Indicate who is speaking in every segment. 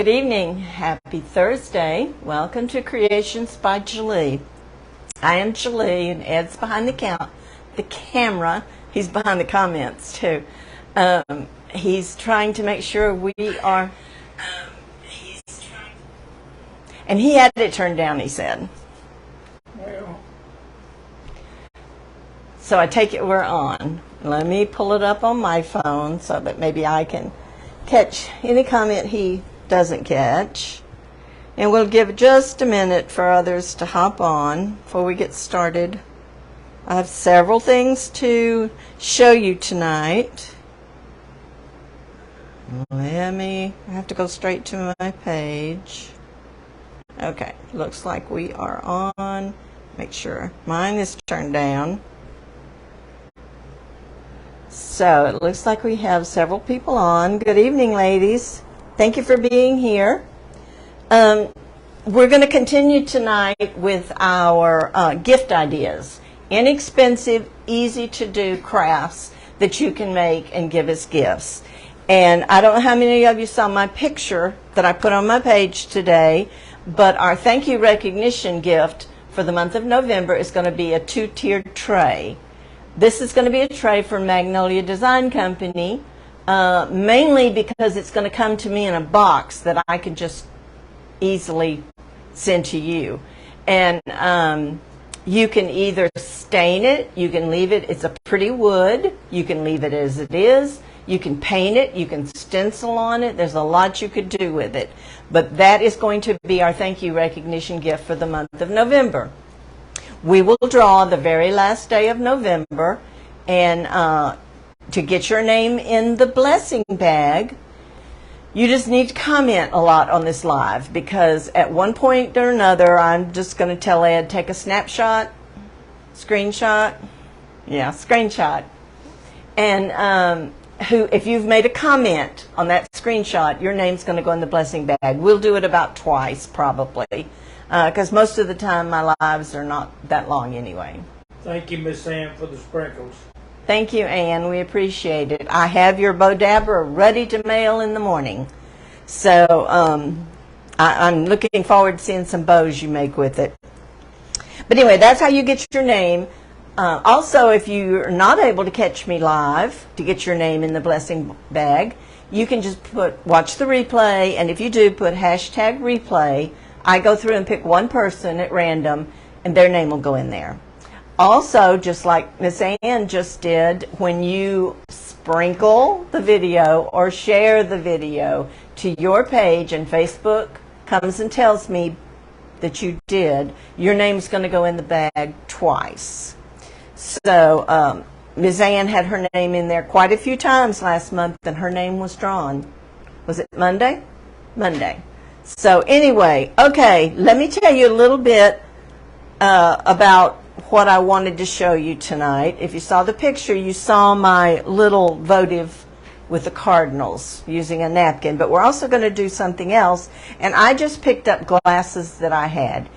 Speaker 1: Good evening. Happy Thursday. Welcome to Creations by Gwili. I am Gwili, and Ed's behind the camera. He's behind the comments too. He's trying to make sure we are. And he had it turned down, he said.
Speaker 2: Well,
Speaker 1: So I take it we're on. Let me pull it up on my phone so that maybe I can catch any comment he doesn't catch. And we'll give just a minute for others to hop on before we get started. I have several things to show you tonight. I have to go straight to my page. Okay, looks like we are on. Make sure mine is turned down. So it looks like we have several people on. Good evening, ladies. Thank you for being here. We're going to continue tonight with our gift ideas. Inexpensive, easy to do crafts that you can make and give as gifts. And I don't know how many of you saw my picture that I put on my page today, but our thank you recognition gift for the month of November is going to be a two-tiered tray. This is going to be a tray from Magnolia Design Company, mainly because it's going to come to me in a box that I can just easily send to you. And you can either stain it, you can leave it, it's a pretty wood, you can leave it as it is, you can paint it, you can stencil on it, there's a lot you could do with it. But that is going to be our thank you recognition gift for the month of November. We will draw the very last day of November, and to get your name in the blessing bag, you just need to comment a lot on this live, because at one point or another, I'm just going to tell Ed, take a snapshot, screenshot, and if you've made a comment on that screenshot, your name's going to go in the blessing bag. We'll do it about twice, probably. Because most of the time my lives are not that long anyway.
Speaker 2: thank you, Miss Ann, for the sprinkles.
Speaker 1: Thank you, Ann. We appreciate it. I have your bow dabber ready to mail in the morning. So I'm looking forward to seeing some bows you make with it. But anyway, that's how you get your name. Also, if you're not able to catch me live to get your name in the blessing bag, you can just watch the replay, and if you do, put hashtag replay. I go through and pick one person at random, and their name will go in there. Also, just like Miss Ann just did, when you sprinkle the video or share the video to your page and Facebook comes and tells me that you did, your name's going to go in the bag twice. So Ms. Ann had her name in there quite a few times last month, and her name was drawn. Was it Monday? Monday. So anyway, okay, let me tell you a little bit about what I wanted to show you tonight. If you saw the picture, you saw my little votive with the cardinals using a napkin, but we're also going to do something else, and I just picked up glasses that I had.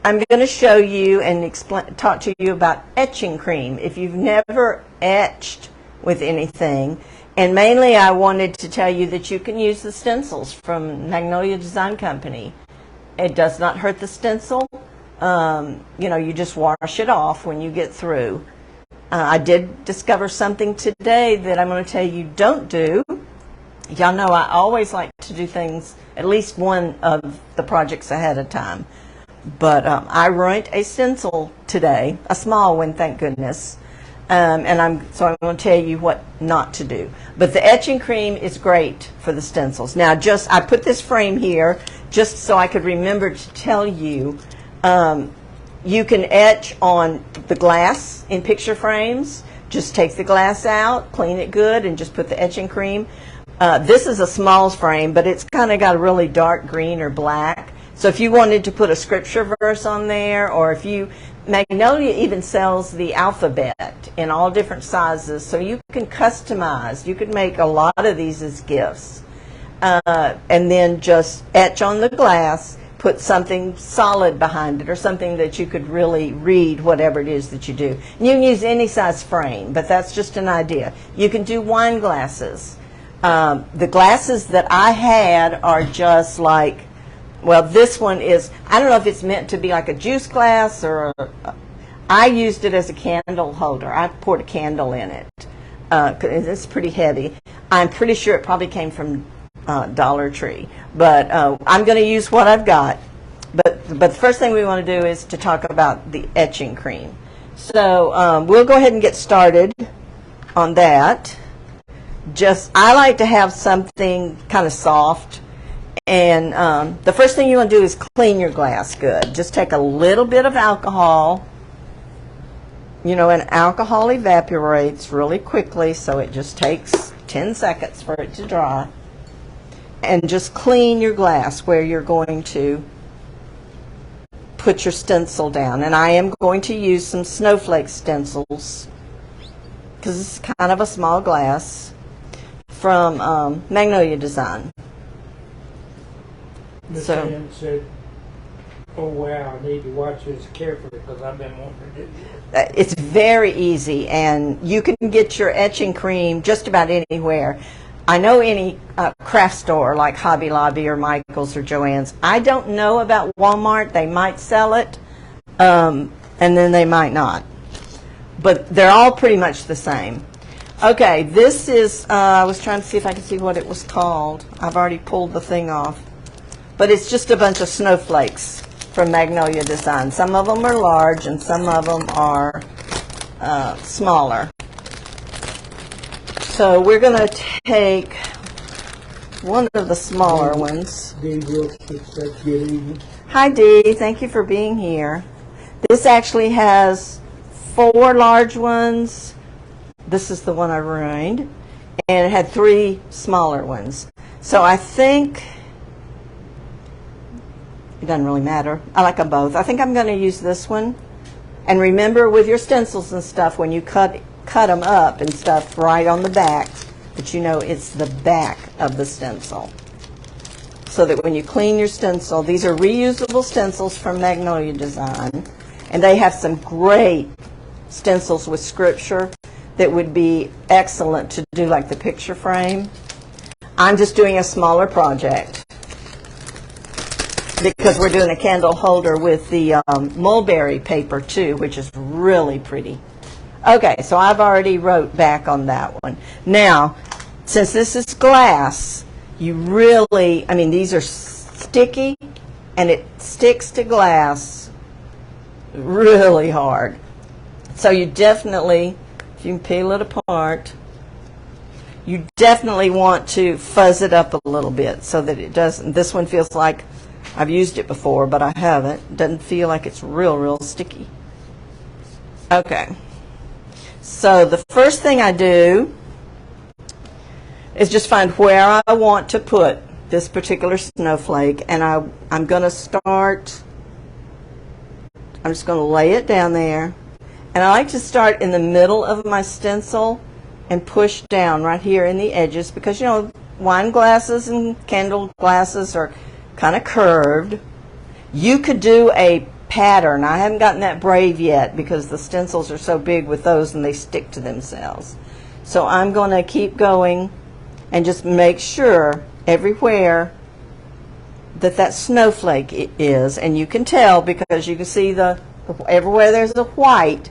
Speaker 1: I'm going to show you and talk to you about etching cream. If you've never etched with anything, and mainly I wanted to tell you that you can use the stencils from Magnolia Design Company. It does not hurt the stencil. You just wash it off when you get through. I did discover something today that I'm going to tell you don't do. Y'all know I always like to do things, at least one of the projects ahead of time. But I ruined a stencil today, a small one, thank goodness. And I'm going to tell you what not to do. But the etching cream is great for the stencils. Now, I put this frame here just so I could remember to tell you. You can etch on the glass in picture frames. Just take the glass out, clean it good, and just put the etching cream. This is a small frame, but it's kind of got a really dark green or black. So if you wanted to put a scripture verse on there, or Magnolia even sells the alphabet in all different sizes, so you can customize. You could make a lot of these as gifts. And then just etch on the glass, put something solid behind it, or something that you could really read whatever it is that you do. And you can use any size frame, but that's just an idea. You can do wine glasses. The glasses that I had are just like, well, this one is, I don't know if it's meant to be like a juice glass or I used it as a candle holder. I poured a candle in it. 'Cause it's pretty heavy. I'm pretty sure it probably came from Dollar Tree. But I'm going to use what I've got. But the first thing we want to do is to talk about the etching cream. So we'll go ahead and get started on that. I like to have something kind of soft. And the first thing you want to do is clean your glass good. Just take a little bit of alcohol. You know, and alcohol evaporates really quickly, so it just takes 10 seconds for it to dry. And just clean your glass where you're going to put your stencil down. And I am going to use some snowflake stencils because it's kind of a small glass from Magnolia Design.
Speaker 2: Miss Ann said, oh wow, I need to watch this carefully because I've been wanting to do this.
Speaker 1: It's very easy, and you can get your etching cream just about anywhere. I know any craft store like Hobby Lobby or Michael's or Joann's. I don't know about Walmart. They might sell it, and then they might not. But they're all pretty much the same. Okay, this is, I was trying to see if I could see what it was called. I've already pulled the thing off. But it's just a bunch of snowflakes from Magnolia Design. Some of them are large and some of them are smaller. So we're going to take one of the smaller ones.
Speaker 2: Dee Brooks said good evening.
Speaker 1: Hi Dee, thank you for being here. This actually has 4 large ones. This is the one I ruined. And it had 3 smaller ones. So I think it doesn't really matter. I like them both. I think I'm going to use this one. And remember with your stencils and stuff, when you cut them up and stuff, right on the back, that you know it's the back of the stencil. So that when you clean your stencil, these are reusable stencils from Magnolia Design. And they have some great stencils with scripture that would be excellent to do like the picture frame. I'm just doing a smaller project because we're doing a candle holder with the mulberry paper too, which is really pretty. Okay, so I've already wrote back on that one. Now, since this is glass, you really, I mean, these are sticky and it sticks to glass really hard. So you definitely, if you can peel it apart, you definitely want to fuzz it up a little bit so that it doesn't, this one feels like I've used it before, but I haven't. It doesn't feel like it's real sticky. Okay. So the first thing I do is just find where I want to put this particular snowflake, and I'm going to start, I'm just going to lay it down there. And I like to start in the middle of my stencil and push down right here in the edges because, you know, wine glasses and candle glasses are kind of curved. You could do a pattern. I haven't gotten that brave yet because the stencils are so big with those and they stick to themselves. So I'm going to keep going and just make sure everywhere that snowflake is, and you can tell because you can see everywhere there's a white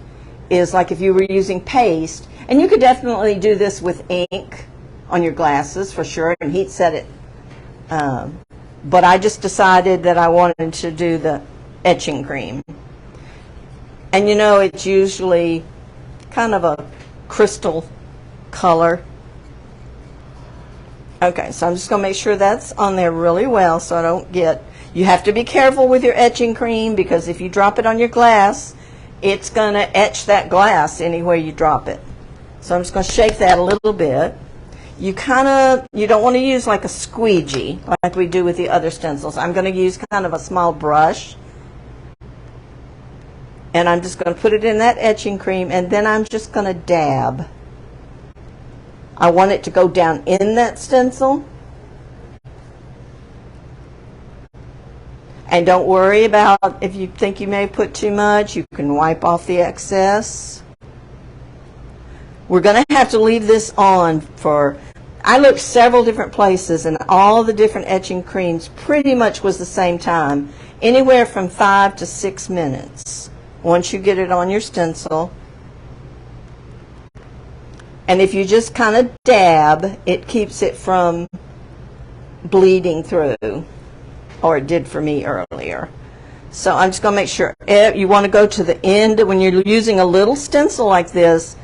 Speaker 1: is like if you were using paste. And you could definitely do this with ink on your glasses for sure and heat set it. But I just decided that I wanted to do the etching cream. And you know, it's usually kind of a crystal color. Okay, so I'm just going to make sure that's on there really well so I don't get, you have to be careful with your etching cream because if you drop it on your glass, it's going to etch that glass anywhere you drop it. So I'm just going to shake that a little bit. You don't want to use like a squeegee like we do with the other stencils. I'm going to use kind of a small brush. And I'm just going to put it in that etching cream and then I'm just going to dab. I want it to go down in that stencil. And don't worry about if you think you may put too much, you can wipe off the excess. We're going to have to leave this on for, I looked several different places, and all the different etching creams pretty much was the same time, anywhere from 5 to 6 minutes once you get it on your stencil. And if you just kind of dab, it keeps it from bleeding through, or it did for me earlier. So I'm just going to make sure you want to go to the end. When you're using a little stencil like this,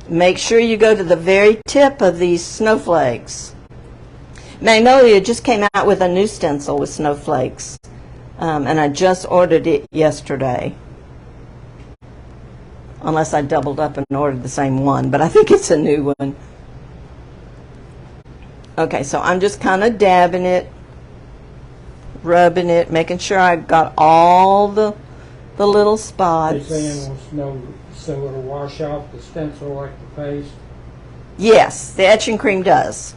Speaker 1: make sure you go to the very tip of these snowflakes. Magnolia just came out with a new stencil with snowflakes, and I just ordered it yesterday. Unless I doubled up and ordered the same one, but I think it's a new one. Okay, so I'm just kind of dabbing it, rubbing it, making sure I got all the little spots.
Speaker 2: You're saying so it'll wash off the stencil like the paste?
Speaker 1: Yes, the etching cream does.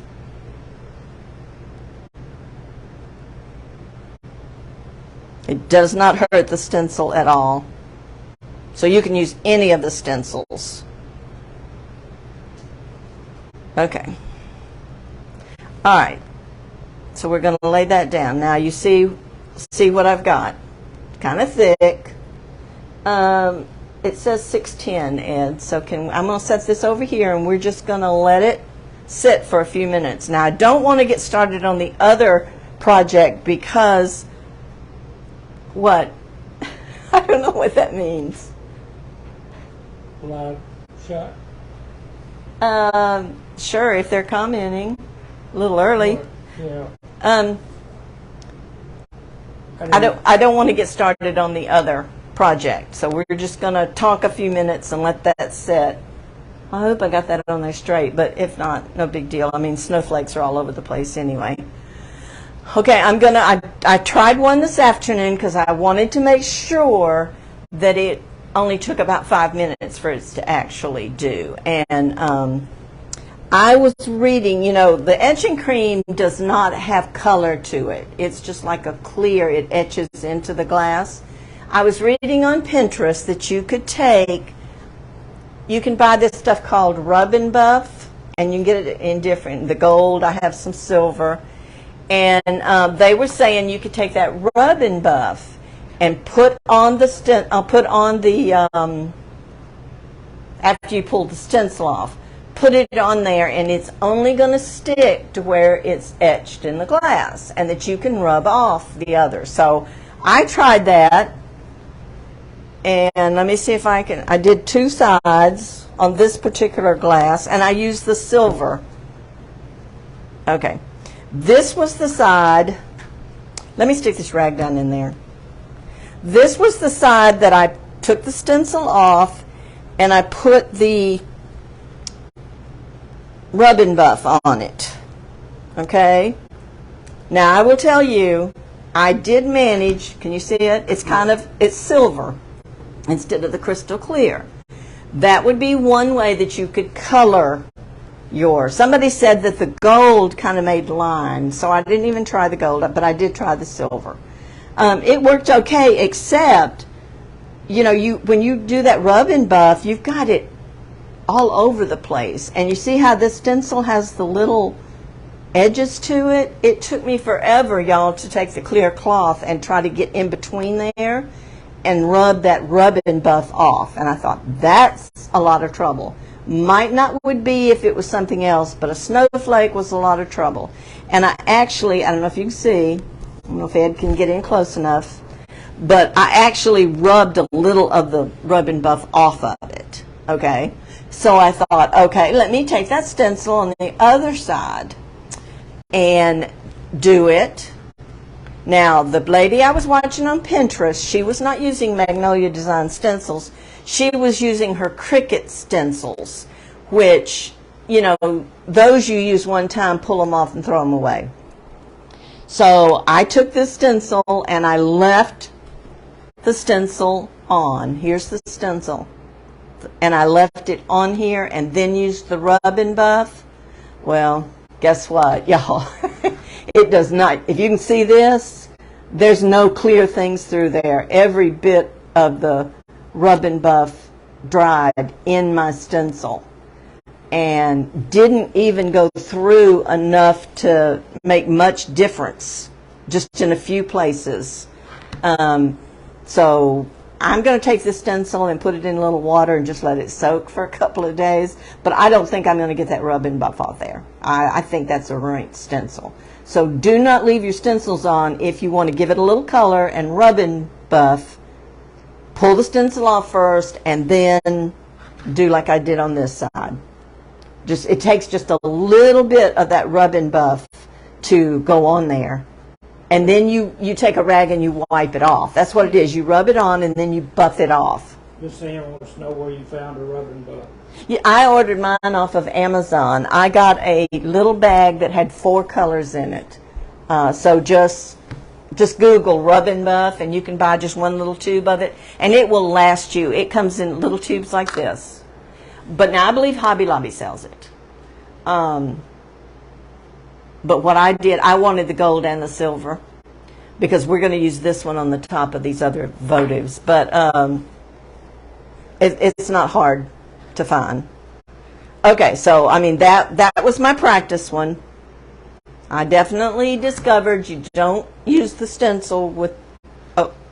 Speaker 1: It does not hurt the stencil at all. So you can use any of the stencils. Okay. All right. So we're going to lay that down. Now you see what I've got. Kind of thick. It says 610, Ed. So I'm going to set this over here, and we're just going to let it sit for a few minutes. Now I don't want to get started on the other project because what? I don't know what that means.
Speaker 2: Live shot?
Speaker 1: Sure, if they're commenting. A little early.
Speaker 2: Yeah.
Speaker 1: I don't want to get started on the other project, so we're just going to talk a few minutes and let that sit. I hope I got that on there straight, but if not, no big deal. I mean, snowflakes are all over the place anyway. Okay, I tried one this afternoon because I wanted to make sure that it only took about 5 minutes for it to actually do. And I was reading, the etching cream does not have color to it. It's just like a clear, it etches into the glass. I was reading on Pinterest that you can buy this stuff called Rub and Buff, and you can get it in different, the gold, I have some silver. And they were saying you could take that Rub and Buff and put on the after you pull the stencil off, put it on there, and it's only going to stick to where it's etched in the glass, and that you can rub off the other. So I tried that, and let me see if I did 2 sides on this particular glass, and I used the silver. Okay, this was the side. Let me stick this rag down in there. This was the side that I took the stencil off, and I put the Rub and Buff on it. Okay? Now I will tell you, I did manage, can you see it? It's silver instead of the crystal clear. That would be one way that you could color yours. Somebody said that the gold kind of made lines, so I didn't even try the gold, but I did try the silver. It worked okay, except, when you do that Rub and Buff, you've got it all over the place. And you see how this stencil has the little edges to it? It took me forever, y'all, to take the clear cloth and try to get in between there and rub that Rub and Buff off. And I thought, that's a lot of trouble. Might not would be if it was something else, but a snowflake was a lot of trouble. And I don't know if you can see, I don't know if Ed can get in close enough, but I actually rubbed a little of the Rub and Buff off of it, okay? So I thought, okay, let me take that stencil on the other side and do it. Now, the lady I was watching on Pinterest, she was not using Magnolia Design stencils. She was using her Cricut stencils, which, those you use one time, pull them off and throw them away. So I took this stencil and I left the stencil on. Here's the stencil. And I left it on here and then used the Rub and Buff. Well, guess what, y'all? It does not. If you can see this, there's no clear things through there. Every bit of the Rub and Buff dried in my stencil. and didn't even go through enough to make much difference, just in a few places. So I'm going to take this stencil and put it in a little water and just let it soak for a couple of days, but I don't think I'm going to get that rub and buff off there. I think that's a ruined stencil. So do not leave your stencils on if you want to give it a little color and rub and buff. Pull the stencil off first and then do like I did on this side. It takes just a little bit of that rub and buff to go on there. And then you take a rag and you wipe it off. That's what it is. You rub it on and then you buff it off.
Speaker 2: Just saying, wants to know where you found a rub and buff.
Speaker 1: Yeah, I ordered mine off of Amazon. I got a little bag that had 4 colors in it. So just Google rub and buff and you can buy just one little tube of it and it will last you. It comes in little tubes like this. But now I believe Hobby Lobby sells it. But what I did, I wanted the gold and the silver because we're going to use this one on the top of these other votives. But it's not hard to find. Okay, so I mean that was my practice one. I definitely discovered you don't use the stencil with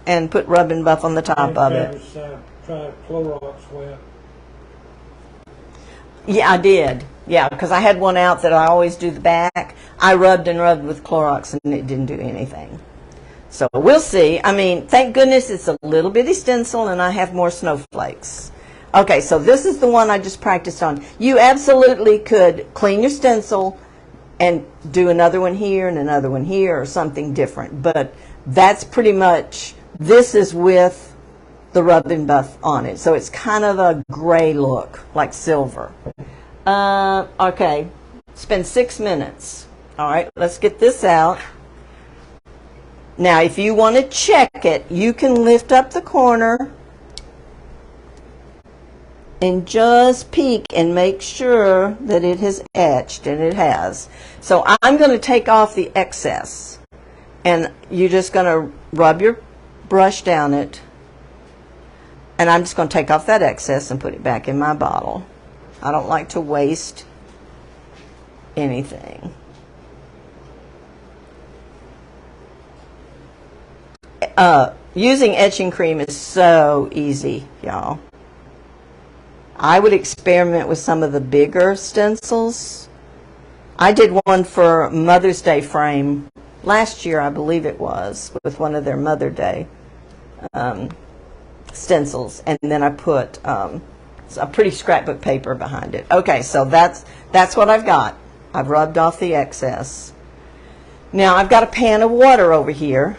Speaker 1: and put rub and buff on the top of it.
Speaker 2: Try Clorox wet.
Speaker 1: Yeah, I did. Yeah, because I had one out that I always do the back. I rubbed and rubbed with Clorox and it didn't do anything. So we'll see. I mean, thank goodness it's a little bitty stencil and I have more snowflakes. Okay, so this is the one I just practiced on. You absolutely could clean your stencil and do another one here and another one here or something different. But that's pretty much, this is with the rub and buff on it. So it's kind of a gray look, like silver. Okay, spend 6 minutes. All right, let's get this out. Now, if you want to check it, you can lift up the corner and just peek and make sure that it has etched, and it has. So I'm going to take off the excess, and you're just going to rub your brush down it, and I'm just going to take off that excess and put it back in my bottle. I don't like to waste anything. Using etching cream is so easy, y'all. I would experiment with some of the bigger stencils. I did one for Mother's Day frame last year, I believe it was, with one of their Mother Day stencils, and then I put a pretty scrapbook paper behind it. Okay, so that's what I've got. I've rubbed off the excess. Now I've got a pan of water over here,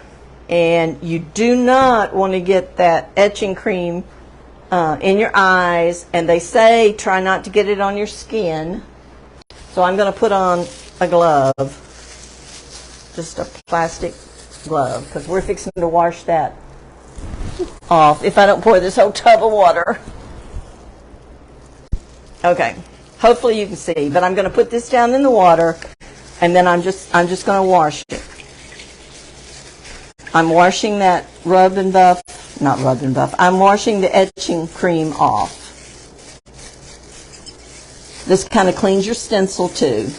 Speaker 1: and you do not want to get that etching cream in your eyes, and they say try not to get it on your skin. So I'm going to put on a glove, just a plastic glove, because we're fixing to wash that off if I don't pour this whole tub of water. Okay, hopefully you can see, but I'm going to put this down in the water, and then I'm just going to wash it. I'm washing that rub and buff, not rub and buff, I'm washing the etching cream off. This kind of cleans your stencil too,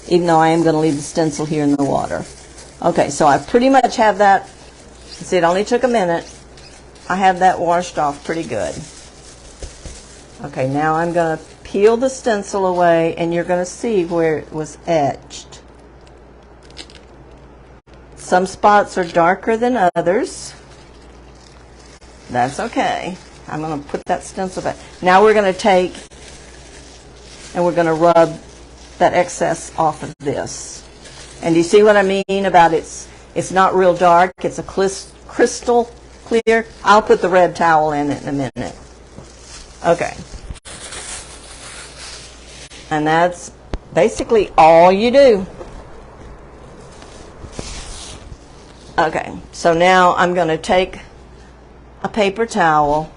Speaker 1: even though I am going to leave the stencil here in the water. Okay, so I pretty much have that, see, it only took a minute. I have that washed off pretty good. Okay, now I'm going to peel the stencil away, and you're going to see where it was etched. Some spots are darker than others. That's okay. I'm going to put that stencil back. Now we're going to take and we're going to rub that excess off of this. And do you see what I mean about it's not real dark, it's a crystal clear? I'll put the red towel in it in a minute. Okay. And that's basically all you do. Okay, so now I'm going to take a paper towel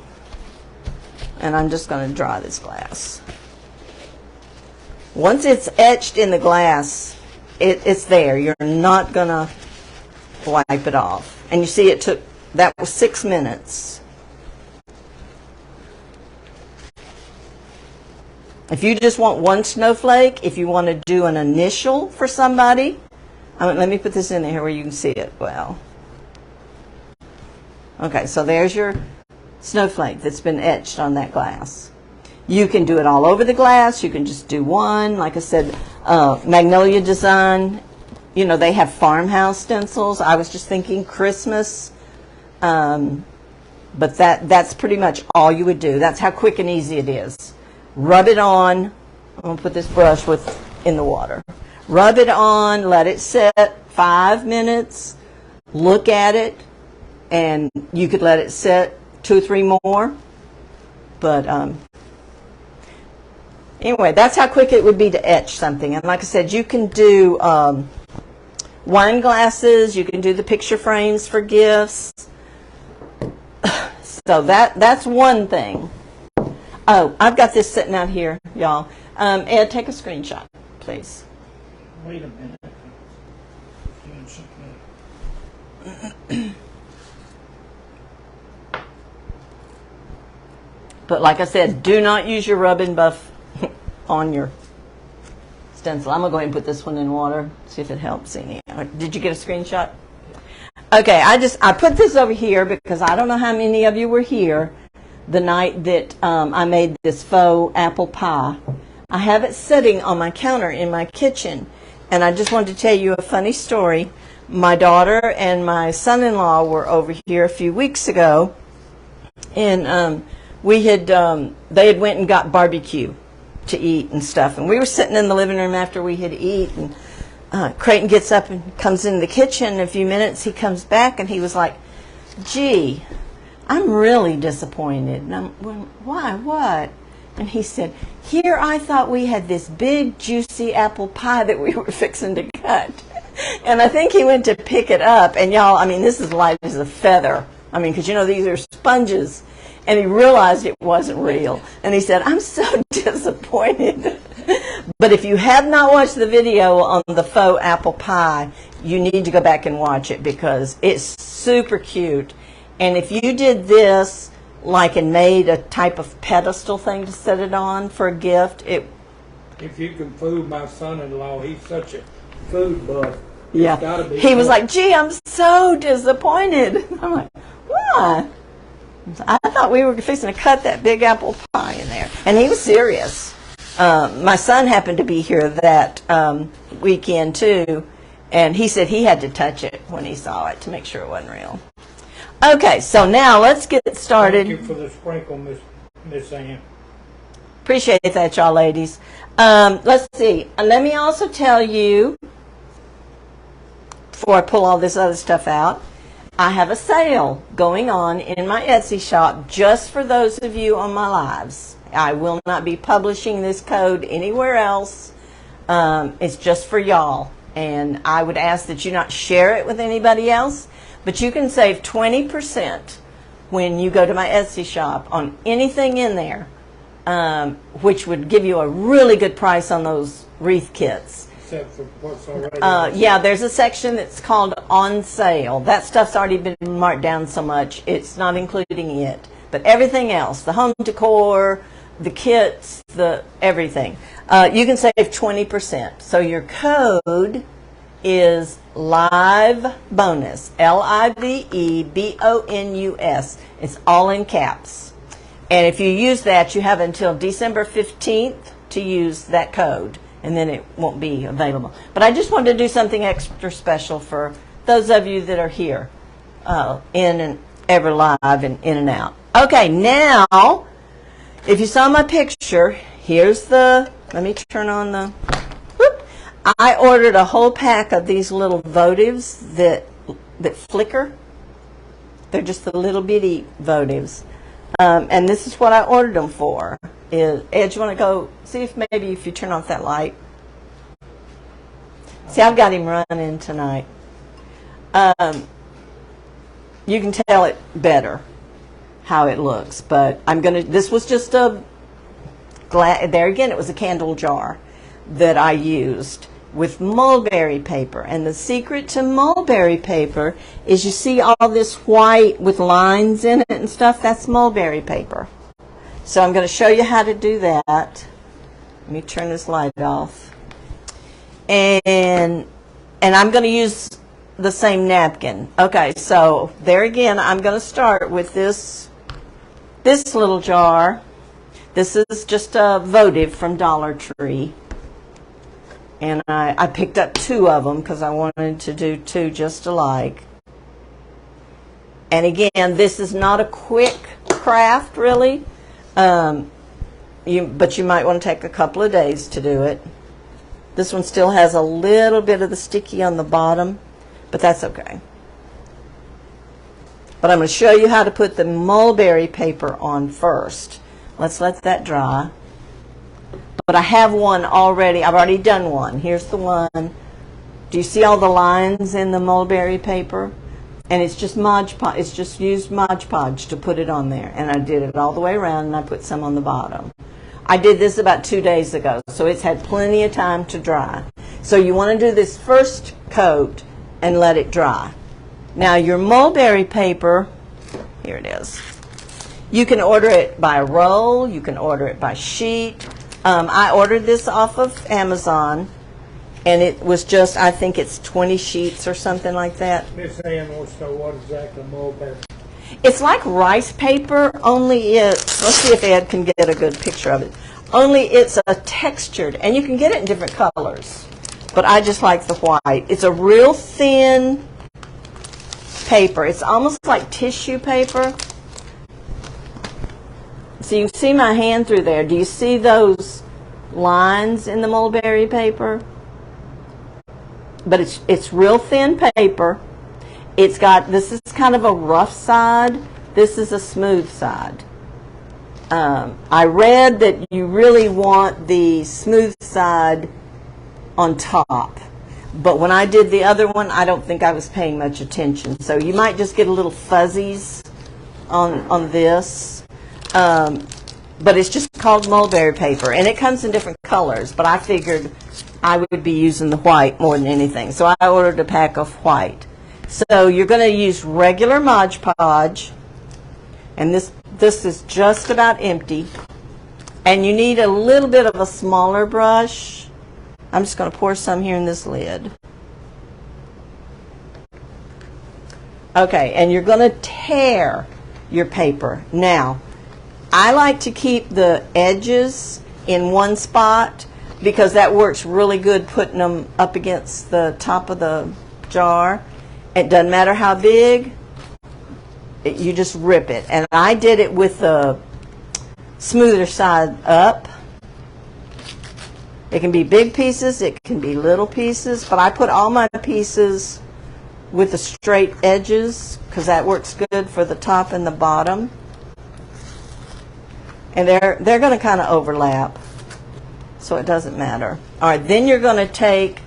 Speaker 1: and I'm just going to dry this glass. Once it's etched in the glass, it's there. You're not going to wipe it off. And you see it took, that was 6 minutes. If you just want one snowflake, if you want to do an initial for somebody, let me put this in here where you can see it well. Okay, so there's your snowflake that's been etched on that glass. You can do it all over the glass. You can just do one. Like I said, Magnolia Design, you know, they have farmhouse stencils. I was just thinking Christmas. But that's pretty much all you would do. That's how quick and easy it is. Rub it on. I'm going to put this brush in the water. Rub it on, let it set 5 minutes, look at it, and you could let it set 2 or 3 more. But anyway, that's how quick it would be to etch something. And like I said, you can do wine glasses, you can do the picture frames for gifts. So that's one thing. Oh, I've got this sitting out here, y'all. Ed, take a screenshot, please.
Speaker 2: Wait a minute. Doing something.
Speaker 1: But like I said, do not use your rub and buff on your stencil. I'm going to go ahead and put this one in water, see if it helps any. Did you get a screenshot? Okay, I put this over here because I don't know how many of you were here the night that I made this faux apple pie. I have it sitting on my counter in my kitchen, and I just wanted to tell you a funny story. My daughter and my son-in-law were over here a few weeks ago, and they had went and got barbecue to eat and stuff, and we were sitting in the living room after we had eaten. Creighton gets up and comes into the kitchen. In a few minutes, he comes back, and he was like, "Gee, I'm really disappointed." And I'm, well, "Why? What?" And he said, "Here I thought we had this big, juicy apple pie that we were fixing to cut." And I think he went to pick it up. And y'all, I mean, this is light as a feather. I mean, because, you know, these are sponges. And he realized it wasn't real. And he said, "I'm so disappointed." But if you have not watched the video on the faux apple pie, you need to go back and watch it because it's super cute. And if you did this, like, and made a type of pedestal thing to set it on for a gift, it...
Speaker 2: If you can fool my son-in-law, he's such a food buff.
Speaker 1: Yeah.
Speaker 2: It's gotta be
Speaker 1: he was
Speaker 2: good.
Speaker 1: like, "Gee, I'm so disappointed." I'm like, "Why?" I thought we were fixing to cut that big apple pie in there. And he was serious. My son happened to be here that weekend, too, and he said he had to touch it when he saw it to make sure it wasn't real. Okay, so now let's get started.
Speaker 2: Thank you for the sprinkle, Miss Ann.
Speaker 1: Appreciate that, y'all ladies. Let's see. Let me also tell you, before I pull all this other stuff out, I have a sale going on in my Etsy shop just for those of you on my lives. I will not be publishing this code anywhere else. It's just for y'all. And I would ask that you not share it with anybody else. But you can save 20% when you go to my Etsy shop on anything in there, which would give you a really good price on those wreath kits.
Speaker 2: Except for what's already
Speaker 1: yeah, there's a section that's called on sale. That stuff's already been marked down so much, it's not including it. But everything else, the home decor, the kits, the everything, you can save 20%. So your code is live bonus, LIVEBONUS. It's all in caps. And if you use that, you have until December 15th to use that code, and then it won't be available. But I just wanted to do something extra special for those of you that are here, in and ever live and in and out. Okay, now, if you saw my picture, here's the, let me turn on the, whoop. I ordered a whole pack of these little votives that flicker. They're just the little bitty votives. And this is what I ordered them for. Ed, you want to go see if maybe if you turn off that light? See, I've got him running tonight. You can tell it better how it looks, but I'm going to, this was just a, there again, it was a candle jar that I used with mulberry paper. And the secret to mulberry paper is you see all this white with lines in it and stuff, that's mulberry paper. So I'm going to show you how to do that. Let me turn this light off. And I'm going to use the same napkin. Okay, so there again, I'm going to start with this little jar. This is just a votive from Dollar Tree. And I picked up 2 of them because I wanted to do 2 just alike. And again, this is not a quick craft, really. But you might want to take a couple of days to do it. This one still has a little bit of the sticky on the bottom, but that's okay. But I'm going to show you how to put the mulberry paper on first. Let's let that dry. But I have one already. I've already done one. Here's the one. Do you see all the lines in the mulberry paper? And it's just Mod Podge. It's just used Mod Podge to put it on there. And I did it all the way around, and I put some on the bottom. I did this about 2 days ago, so it's had plenty of time to dry. So you want to do this first coat and let it dry. Now your mulberry paper, here it is. You can order it by roll. You can order it by sheet. I ordered this off of Amazon, and it was just, I think it's 20 sheets or something like that.
Speaker 2: Miss Ann wants to know what exactly mulberry.
Speaker 1: It's like rice paper, only it's, let's see if Ed can get a good picture of it. Only it's a textured, and you can get it in different colors. But I just like the white. It's a real thin paper. It's almost like tissue paper. So you can see my hand through there. Do you see those lines in the mulberry paper? But it's real thin paper. It's got, this is kind of a rough side. This is a smooth side. I read that you really want the smooth side on top. But when I did the other one, I don't think I was paying much attention. So you might just get a little fuzzies on this. But it's just called mulberry paper, and it comes in different colors, but I figured I would be using the white more than anything. So I ordered a pack of white. So you're going to use regular Mod Podge, and this is just about empty. And you need a little bit of a smaller brush. I'm just going to pour some here in this lid. Okay, and you're going to tear your paper. Now, I like to keep the edges in one spot because that works really good putting them up against the top of the jar. It doesn't matter how big, you just rip it. And I did it with the smoother side up. It can be big pieces, it can be little pieces, but I put all my pieces with the straight edges because that works good for the top and the bottom. And they're going to kind of overlap, so it doesn't matter. All right, then you're going to take,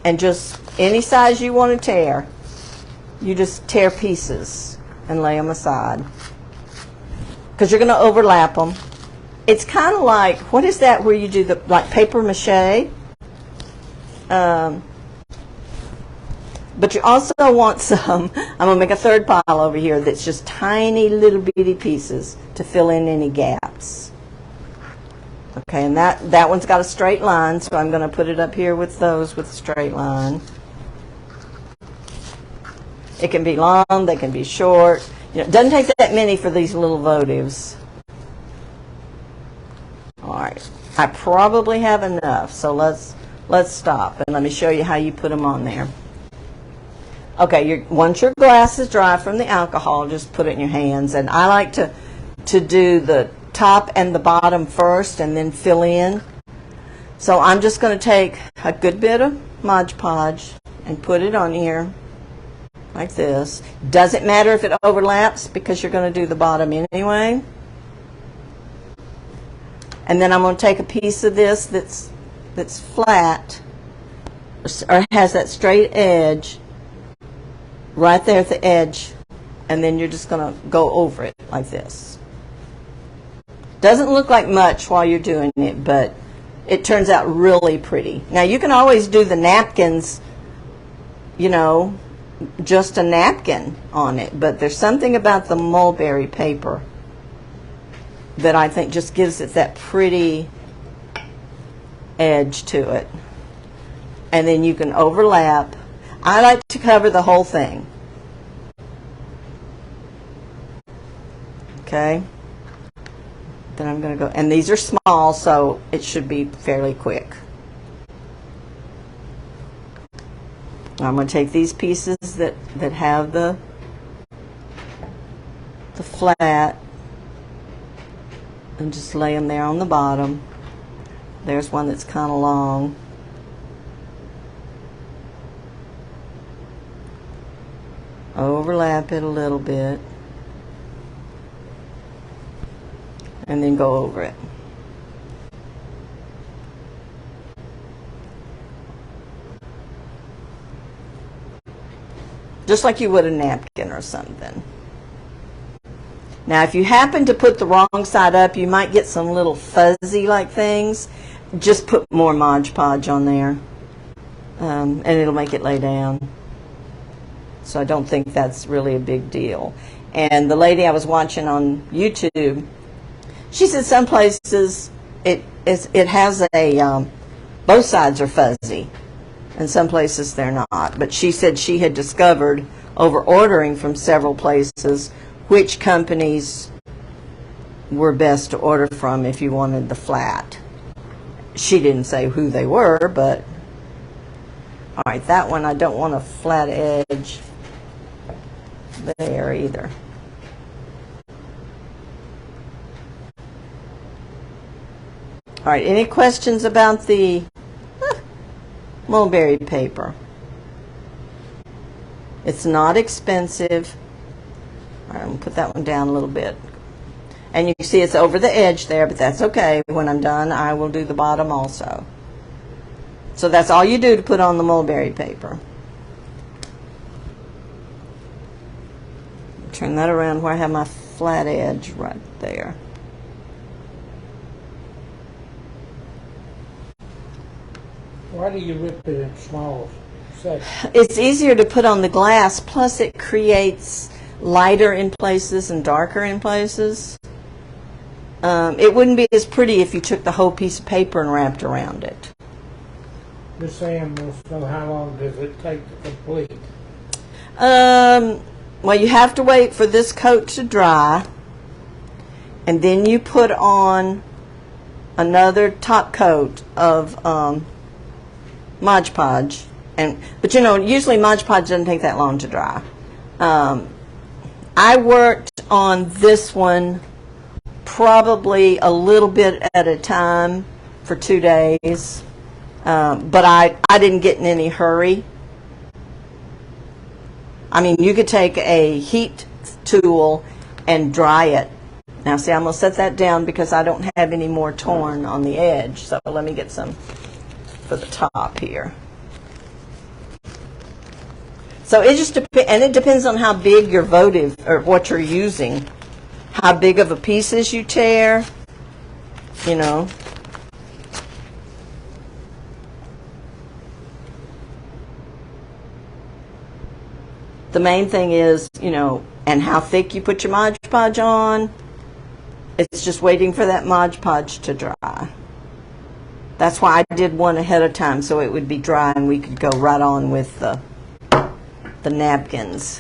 Speaker 1: and just any size you want to tear, you just tear pieces and lay them aside because you're going to overlap them. It's kind of like, what is that where you do the, like paper mache? But you also want some, I'm going to make a third pile over here that's just tiny little bitty pieces to fill in any gaps. Okay, and that one's got a straight line, so I'm going to put it up here with those with a straight line. It can be long, they can be short. You know, it doesn't take that many for these little votives. All right, I probably have enough, so let's stop and let me show you how you put them on there. Okay, once your glass is dry from the alcohol, just put it in your hands. And I like to do the top and the bottom first and then fill in. So I'm just going to take a good bit of Mod Podge and put it on here like this. Doesn't matter if it overlaps because you're going to do the bottom anyway. And then I'm going to take a piece of this that's flat or has that straight edge right there at the edge, and then you're just going to go over it like this. Doesn't look like much while you're doing it, but it turns out really pretty. Now you can always do the napkins, you know, just a napkin on it, but there's something about the mulberry paper that I think just gives it that pretty edge to it. And then you can overlap. I like to cover the whole thing. Okay. Then I'm going to go, and these are small, so it should be fairly quick. I'm going to take these pieces that have the flat and just lay them there on the bottom. There's one that's kind of long. Overlap it a little bit and then go over it. Just like you would a napkin or something. Now, if you happen to put the wrong side up, you might get some little fuzzy-like things. Just put more Mod Podge on there, and it'll make it lay down. So I don't think that's really a big deal. And the lady I was watching on YouTube, she said some places it has a both sides are fuzzy, and some places they're not. But she said she had discovered over ordering from several places which companies were best to order from if you wanted the flat. She didn't say who they were, but all right, that one I don't want a flat edge there either. All right, any questions about the mulberry paper? It's not expensive. All right, I'm going to put that one down a little bit. And you can see it's over the edge there, but that's okay. When I'm done, I will do the bottom also. So that's all you do to put on the mulberry paper. Turn that around where I have my flat edge right there.
Speaker 2: Why do you rip it in small sections?
Speaker 1: It's easier to put on the glass, plus it creates lighter in places and darker in places. It wouldn't be as pretty if you took the whole piece of paper and wrapped around it.
Speaker 2: Miss Ann wants to know how long does it take to complete?
Speaker 1: Well, you have to wait for this coat to dry, and then you put on another top coat of Mod Podge. But you know, usually Mod Podge doesn't take that long to dry. I worked on this one probably a little bit at a time for 2 days, but I didn't get in any hurry. I mean, you could take a heat tool and dry it. Now see, I'm going to set that down because I don't have any more torn on the edge, so let me get some for the top here. So it just depends, and it depends on how big your votive, or what you're using, how big of a pieces you tear, you know. The main thing is, you know, and how thick you put your Mod Podge on. It's just waiting for that Mod Podge to dry. That's why I did one ahead of time, so it would be dry and we could go right on with the napkins.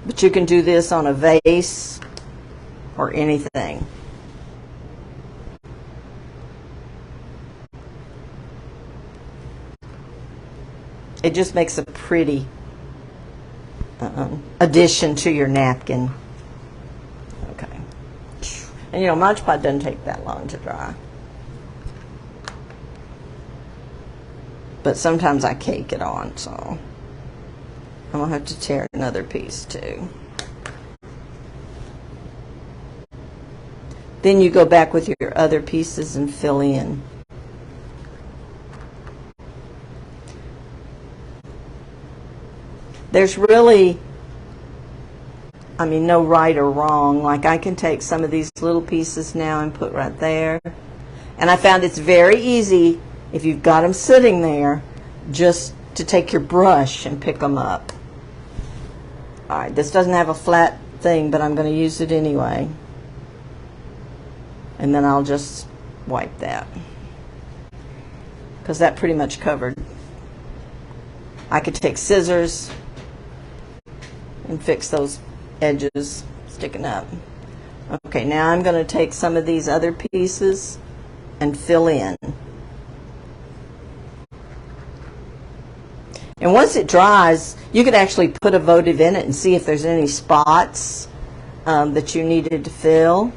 Speaker 1: But you can do this on a vase or anything. It just makes a pretty addition to your napkin. Okay. And you know, Mod Podge doesn't take that long to dry. But sometimes I cake it on, so I'm going to have to tear another piece too. Then you go back with your other pieces and fill in. There's really, I mean, no right or wrong. Like I can take some of these little pieces now and put right there. And I found it's very easy, if you've got them sitting there, just to take your brush and pick them up. All right, this doesn't have a flat thing, but I'm going to use it anyway. And then I'll just wipe that, because that pretty much covered. I could take scissors and fix those edges sticking up. Okay, now I'm going to take some of these other pieces and fill in. And once it dries, you could actually put a votive in it and see if there's any spots that you needed to fill.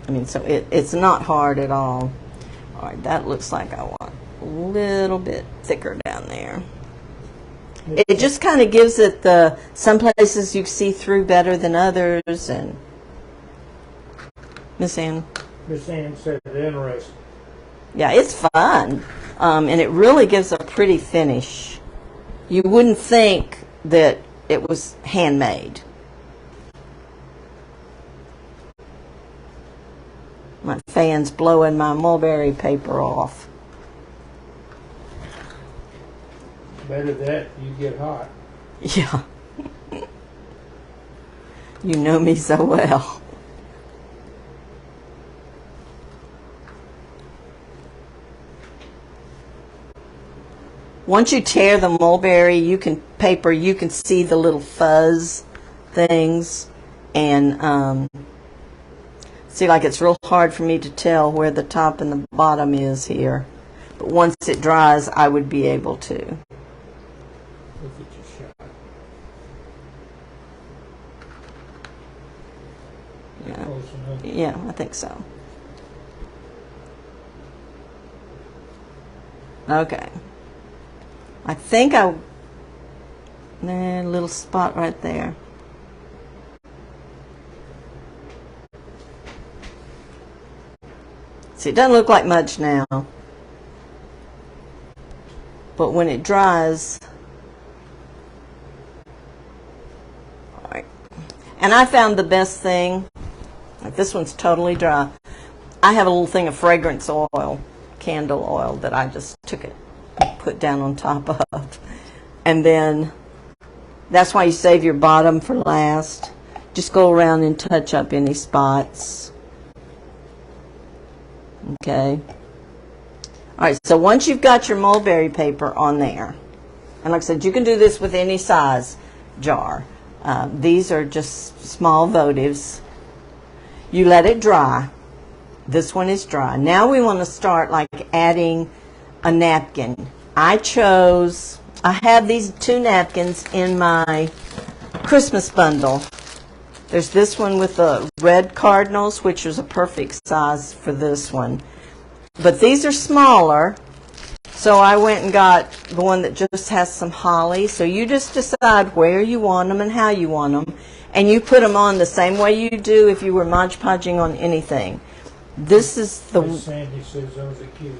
Speaker 1: I mean, so it's not hard at all. All right, that looks like I want a little bit thicker down there. It just kind of gives it some places you see through better than others. And Miss Ann
Speaker 2: said it interesting.
Speaker 1: Yeah, it's fun, and it really gives a pretty finish. You wouldn't think that it was handmade. My fan's blowing my mulberry paper off.
Speaker 2: Better that you get hot.
Speaker 1: Yeah. You know me so well. Once you tear the mulberry paper, you can see the little fuzz things, and see, like, it's real hard for me to tell where the top and the bottom is here. But once it dries, I would be able to.
Speaker 2: Look at your shot.
Speaker 1: Yeah.
Speaker 2: Close enough.
Speaker 1: Yeah, I think so. Okay. I think a little spot right there. See, it doesn't look like much now, but when it dries, all right. And I found the best thing, like this one's totally dry. I have a little thing of fragrance oil, candle oil, that I just took it and put down on top of. And then that's why you save your bottom for last. Just go around and touch up any spots. Okay. All right, so once you've got your mulberry paper on there, and like I said, you can do this with any size jar. These are just small votives. You let it dry. This one is dry. Now we want to start like adding a napkin. I have these 2 napkins in my Christmas bundle. There's this one with the red cardinals, which is a perfect size for this one. But these are smaller, so I went and got the one that just has some holly. So you just decide where you want them and how you want them, and you put them on the same way you do if you were Mod Podging on anything. This is the...
Speaker 2: Sandy says those are cute.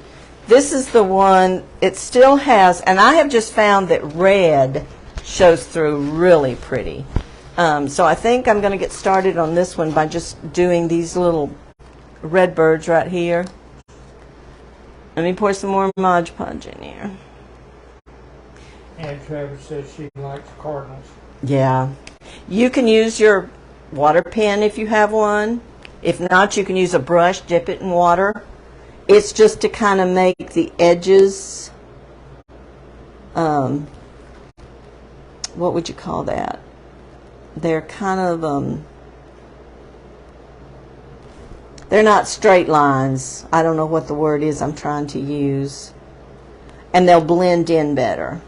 Speaker 1: This is the one, it still has, and I have just found that red shows through really pretty. So I think I'm going to get started on this one by just doing these little red birds right here. Let me pour some more Mod Podge in here.
Speaker 2: And Travis says she likes cardinals.
Speaker 1: Yeah. You can use your water pen if you have one. If not, you can use a brush, dip it in water. It's just to kind of make the edges, what would you call that? They're kind of, they're not straight lines. I don't know what the word is I'm trying to use. And they'll blend in better.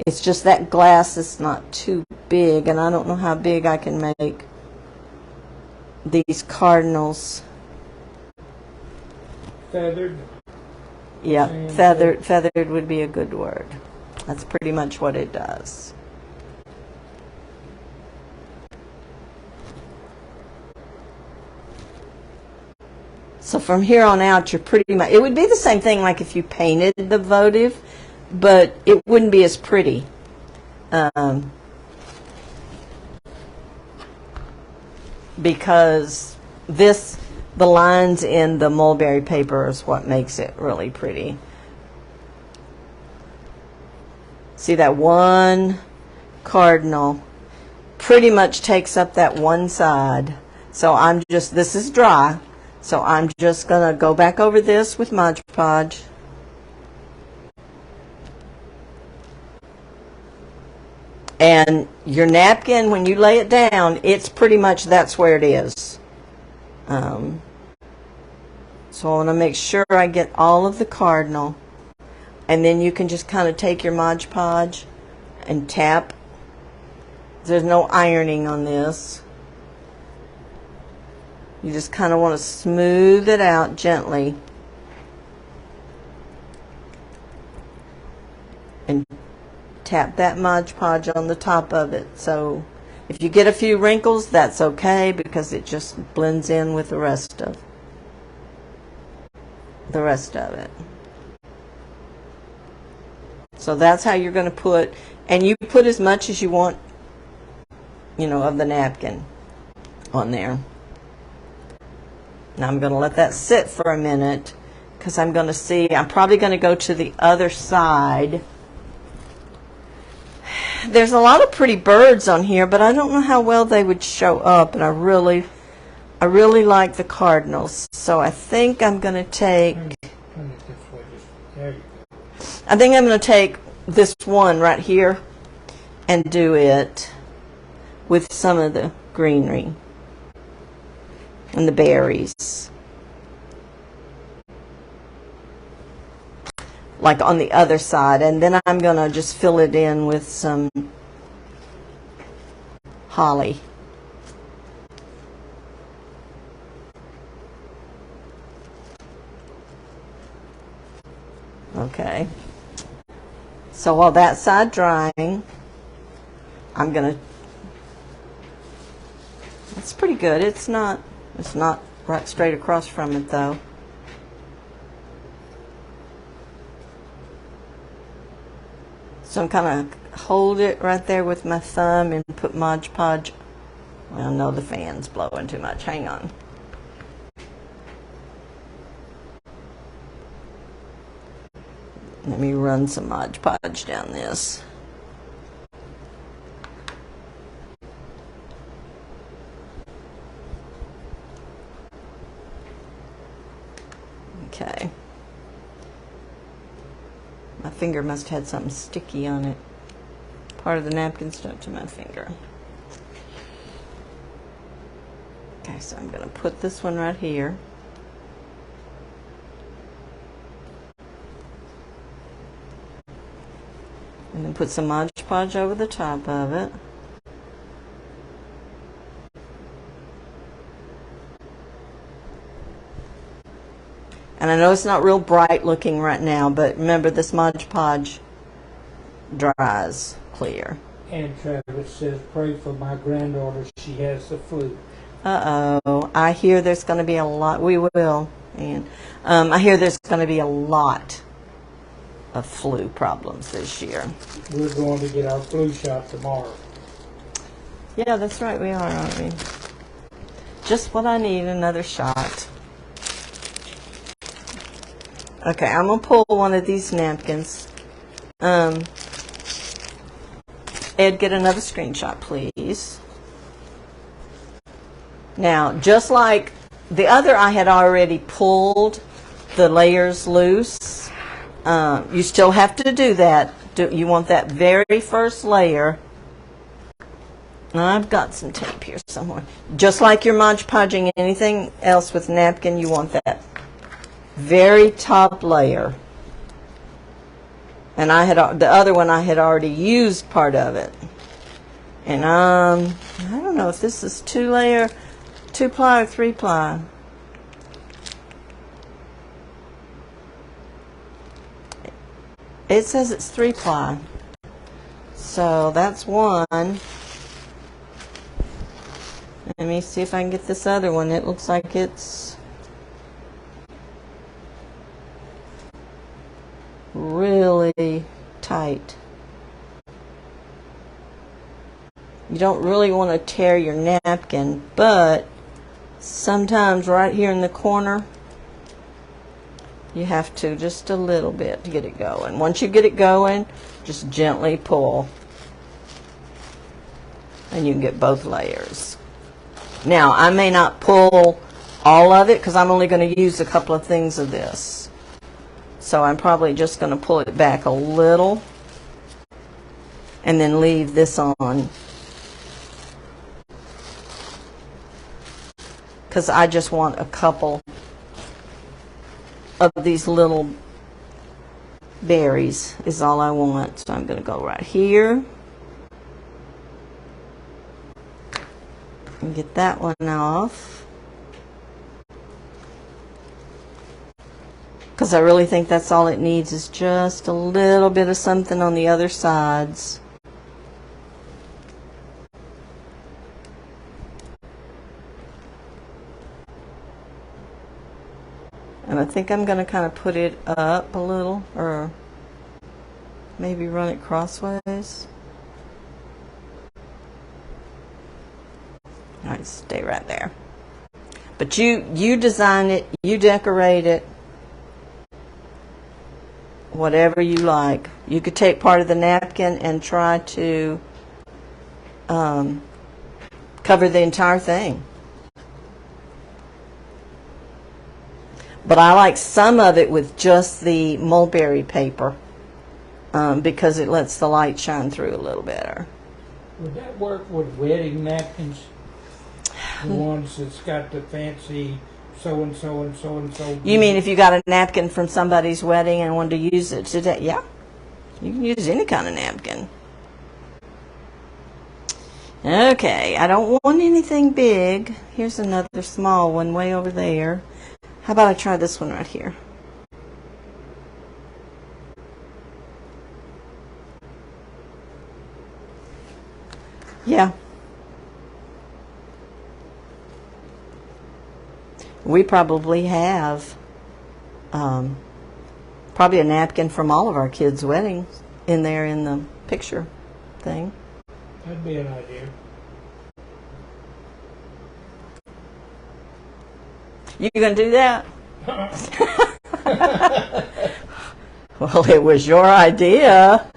Speaker 1: It's just that glass is not too big, and I don't know how big I can make these cardinals.
Speaker 2: Feathered?
Speaker 1: Yeah, feathered would be a good word. That's pretty much what it does. So from here on out, you're pretty much, it would be the same thing like if you painted the votive, but it wouldn't be as pretty. because the lines in the mulberry paper is what makes it really pretty. See, that one cardinal pretty much takes up that one side. So this is dry, so I'm just going to go back over this with Mod Podge. And your napkin, when you lay it down, it's pretty much that's where it is. So I want to make sure I get all of the cardinal. And then you can just kind of take your Mod Podge and tap. There's no ironing on this. You just kind of want to smooth it out gently. And tap that Mod Podge on the top of it. So if you get a few wrinkles, that's okay, because it just blends in with the rest of it. So that's how you're going to put, and you put as much as you want, of the napkin on there. Now I'm going to let that sit for a minute, because I'm going to see, I'm probably going to go to the other side. There's a lot of pretty birds on here, but I don't know how well they would show up, and I really like the cardinals. So I think I'm going to take, this one right here and do it with some of the greenery and the berries, like on the other side, and then I'm going to just fill it in with some holly. Okay. So while that side drying, I'm going to, it's pretty good. It's not right straight across from it though. So I'm kind of hold it right there with my thumb and put Mod Podge. Well, no, the fan's blowing too much. Hang on. Let me run some Mod Podge down this. Okay. My finger must have had something sticky on it. Part of the napkin stuck to my finger. Okay, so I'm going to put this one right here. And then put some Mod Podge over the top of it. And I know it's not real bright looking right now, but remember, this Mod Podge dries clear.
Speaker 2: And Travis says, pray for my granddaughter. She has the flu.
Speaker 1: Uh-oh. I hear there's going to be a lot. We will. And I hear there's going to be a lot of flu problems this year.
Speaker 2: We're going to get our flu shot tomorrow.
Speaker 1: Yeah, that's right. We are, aren't we? Just what I need, another shot. Okay, I'm going to pull one of these napkins. Ed, get another screenshot, please. Now, just like the other, I had already pulled the layers loose. You still have to do that. You want that very first layer. I've got some tape here somewhere. Just like you're Mod Podging anything else with napkin, you want that very top layer. And the other one I had already used part of it. And I don't know if this is 2-ply or 3-ply. It says it's 3-ply. So that's one. Let me see if I can get this other one. It looks like it's really tight. You don't really want to tear your napkin, but sometimes right here in the corner, you have to just a little bit to get it going. Once you get it going, just gently pull. And you can get both layers. Now, I may not pull all of it because I'm only going to use a couple of things of this. So I'm probably just going to pull it back a little and then leave this on. Because I just want a couple of these little berries is all I want. So I'm going to go right here and get that one off. Because I really think that's all it needs is just a little bit of something on the other sides. And I think I'm going to kind of put it up a little, or maybe run it crossways. All right, stay right there. But you design it, you decorate it, whatever you like. You could take part of the napkin and try to cover the entire thing. But I like some of it with just the mulberry paper because it lets the light shine through a little better.
Speaker 2: Would that work with wedding napkins? The ones that's got the fancy so-and-so and so-and-so.
Speaker 1: You mean if you got a napkin from somebody's wedding and wanted to use it today? Yeah. You can use any kind of napkin. Okay, I don't want anything big. Here's another small one way over there. How about I try this one right here? Yeah. We probably have probably a napkin from all of our kids' weddings in there in the picture thing.
Speaker 2: That'd be an idea.
Speaker 1: You gonna do that? Well, it was your idea.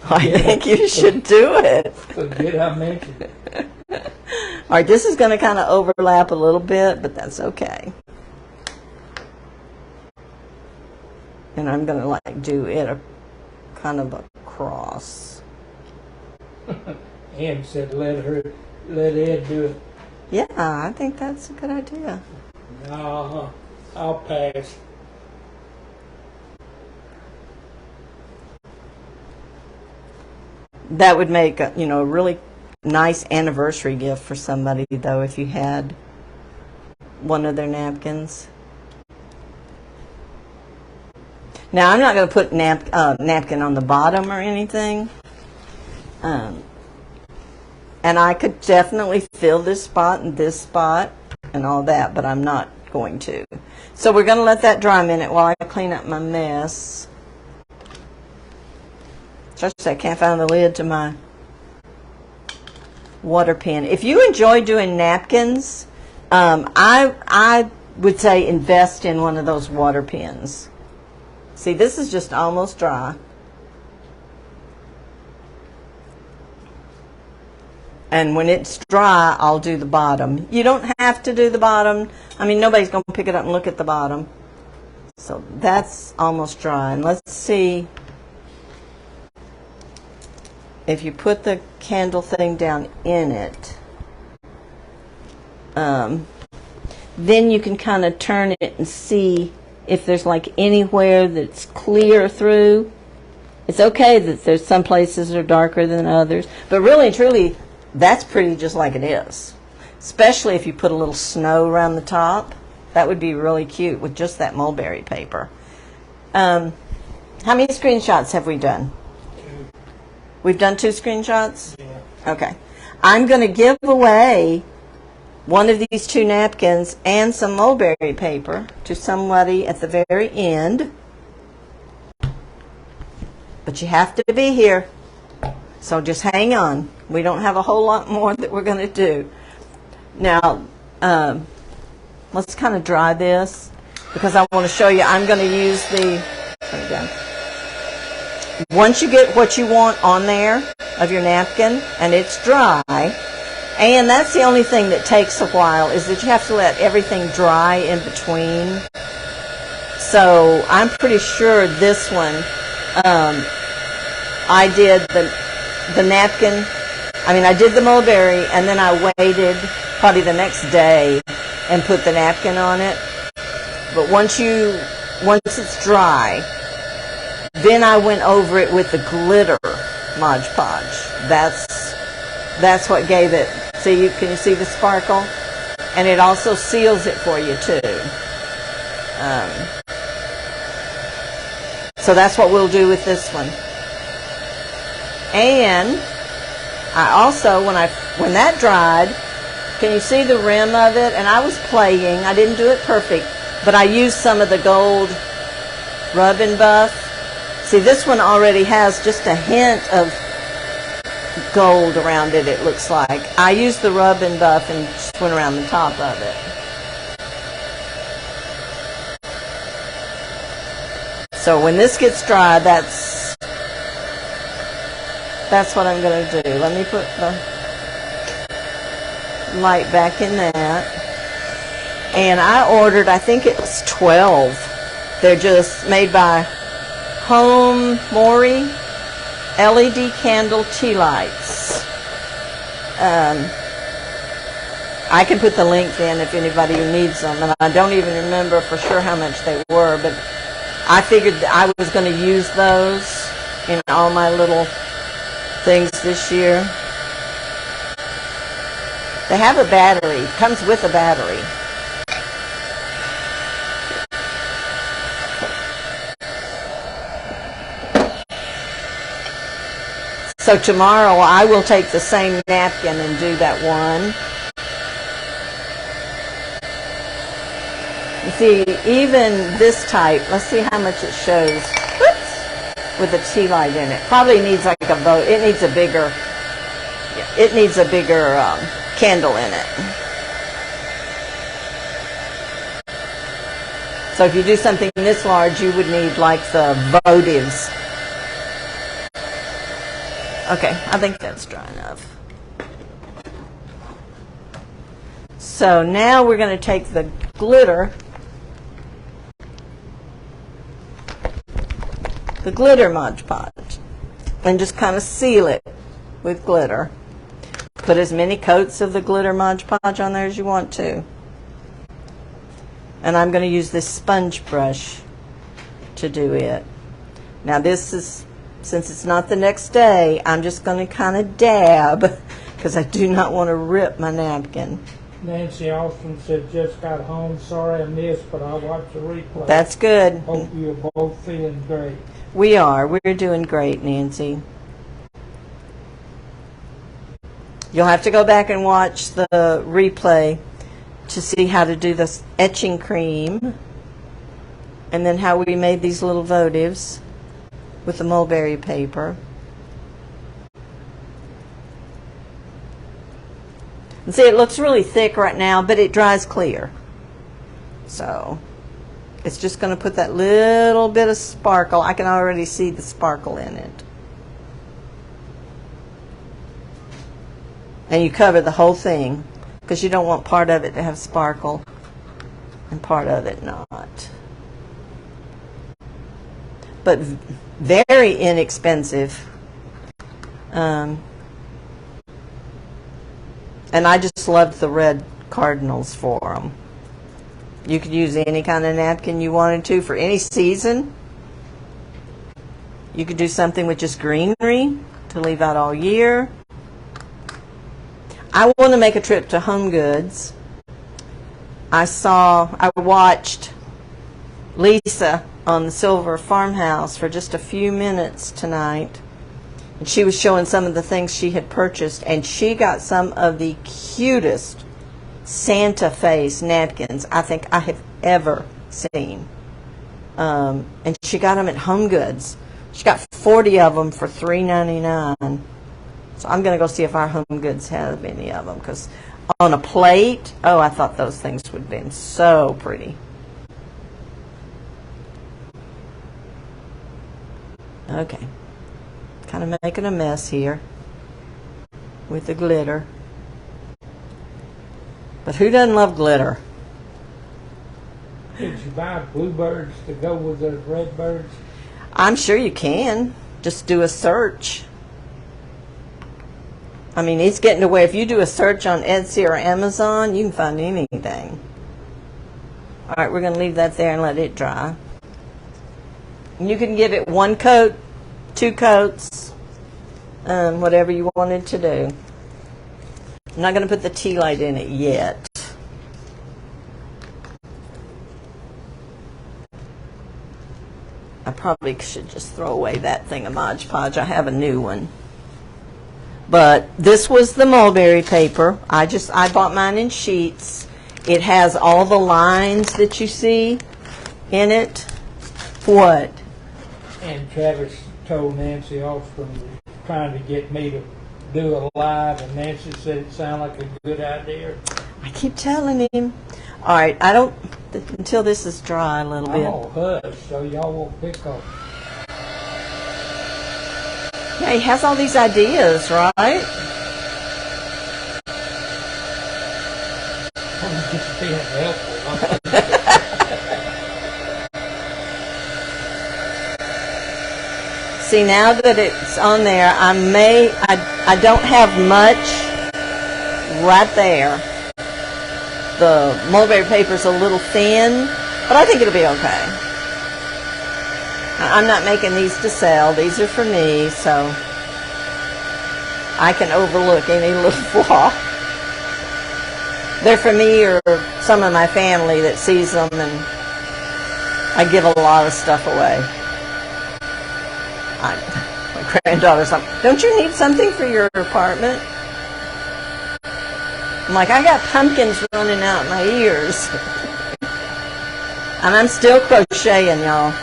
Speaker 1: I think you should do it.
Speaker 2: Forget I mentioned it.
Speaker 1: All right, this is going to kind of overlap a little bit, but that's okay. And I'm going to like do it a kind of a cross.
Speaker 2: Ann said let Ed do it.
Speaker 1: Yeah, I think that's a good idea.
Speaker 2: I'll pass.
Speaker 1: That would make a, a really nice anniversary gift for somebody, though, if you had one of their napkins. Now, I'm not going to put napkin on the bottom or anything. And I could definitely fill this spot and this spot and all that, but I'm not going to. So we're going to let that dry a minute while I clean up my mess. Just I can't find the lid to my water pen. If you enjoy doing napkins, I would say invest in one of those water pens. See, this is just almost dry. And when it's dry, I'll do the bottom. You don't have to do the bottom. I mean, nobody's going to pick it up and look at the bottom. So that's almost dry. And let's see if you put the candle thing down in it. Then you can kind of turn it and see if there's like anywhere that's clear through. It's okay that there's some places that are darker than others. But really and truly, that's pretty just like it is. Especially if you put a little snow around the top. That would be really cute with just that mulberry paper. How many screenshots have we done?
Speaker 2: 2.
Speaker 1: We've done 2 screenshots?
Speaker 2: Yeah.
Speaker 1: Okay. I'm going to give away one of these 2 napkins and some mulberry paper to somebody at the very end. But you have to be here. So just hang on. We don't have a whole lot more that we're going to do. Now, let's kind of dry this because I want to show you. I'm going to use the, turn it down. Once you get what you want on there of your napkin and it's dry, and that's the only thing that takes a while, is that you have to let everything dry in between. So I'm pretty sure this one, I did the napkin, I did the mulberry, and then I waited probably the next day and put the napkin on it. But once it's dry, then I went over it with the glitter Mod Podge. That's what gave it. See, can you see the sparkle? And it also seals it for you too. So that's what we'll do with this one. And I also, when that dried, can you see the rim of it? And I was playing. I didn't do it perfect, but I used some of the gold rub and buff. See, this one already has just a hint of gold around it, it looks like. I used the rub and buff and just went around the top of it. So when this gets dry, that's what I'm going to do. Let me put the light back in that. And I ordered, I think it was 12. They're just made by Home Mori LED candle tea lights. I can put the link in if anybody needs them, and I don't even remember for sure how much they were, but I figured I was going to use those in all my little things this year. They have a battery. It comes with a battery. So tomorrow I will take the same napkin and do that one. You see, even this type, let's see how much it shows. Whoops, with a tea light in it. Probably needs like a boat. It needs a bigger candle in it. So if you do something this large, you would need like the votives. Okay, I think that's dry enough. So now we're going to take the glitter Mod Podge, and just kind of seal it with glitter. Put as many coats of the glitter Mod Podge on there as you want to. And I'm going to use this sponge brush to do it. Now this is, since it's not the next day, I'm just going to kind of dab because I do not want to rip my napkin.
Speaker 2: Nancy Austin said, just got home. Sorry I missed, but I watched the replay.
Speaker 1: That's good.
Speaker 2: Hope you're both feeling great.
Speaker 1: We are. We're doing great, Nancy. You'll have to go back and watch the replay to see how to do this etching cream and then how we made these little votives with the mulberry paper. And see, it looks really thick right now, but it dries clear. So it's just going to put that little bit of sparkle. I can already see the sparkle in it. And you cover the whole thing because you don't want part of it to have sparkle and part of it not. But very inexpensive. And I just loved the red cardinals for them. You could use any kind of napkin you wanted to for any season. You could do something with just greenery to leave out all year. I want to make a trip to Home Goods. I watched Lisa on the Silver Farmhouse for just a few minutes tonight. And she was showing some of the things she had purchased, and she got some of the cutest Santa face napkins I think I have ever seen. And she got them at Home Goods. She got 40 of them for $3.99. So I'm going to go see if our Home Goods have any of them, because on a plate, oh, I thought those things would have been so pretty. Okay. Kind of making a mess here with the glitter. But who doesn't love glitter?
Speaker 2: Did you buy bluebirds to go with those red birds?
Speaker 1: I'm sure you can. Just do a search. I mean, it's getting to where if you do a search on Etsy or Amazon, you can find anything. All right, we're going to leave that there and let it dry. And you can give it 1 coat, 2 coats, whatever you wanted to do. I'm not going to put the tea light in it yet. I probably should just throw away that thing of Mod Podge. I have a new one. But this was the mulberry paper. I bought mine in sheets. It has all the lines that you see in it. What?
Speaker 2: And Travis told Nancy off from trying to get me to do a live, and Nancy said it sounded like a good idea.
Speaker 1: I keep telling him. All right, I don't, until this is dry a little bit.
Speaker 2: Oh, hush, so y'all won't pick up.
Speaker 1: Yeah, he has all these ideas, right?
Speaker 2: I'm just being helpful.
Speaker 1: See, now that it's on there, I don't have much right there. The mulberry paper's a little thin, but I think it'll be okay. I'm not making these to sell. These are for me, so I can overlook any little flaw. They're for me or some of my family that sees them, and I give a lot of stuff away. My granddaughter's like, don't you need something for your apartment? I'm like, I got pumpkins running out my ears. And I'm still crocheting, y'all.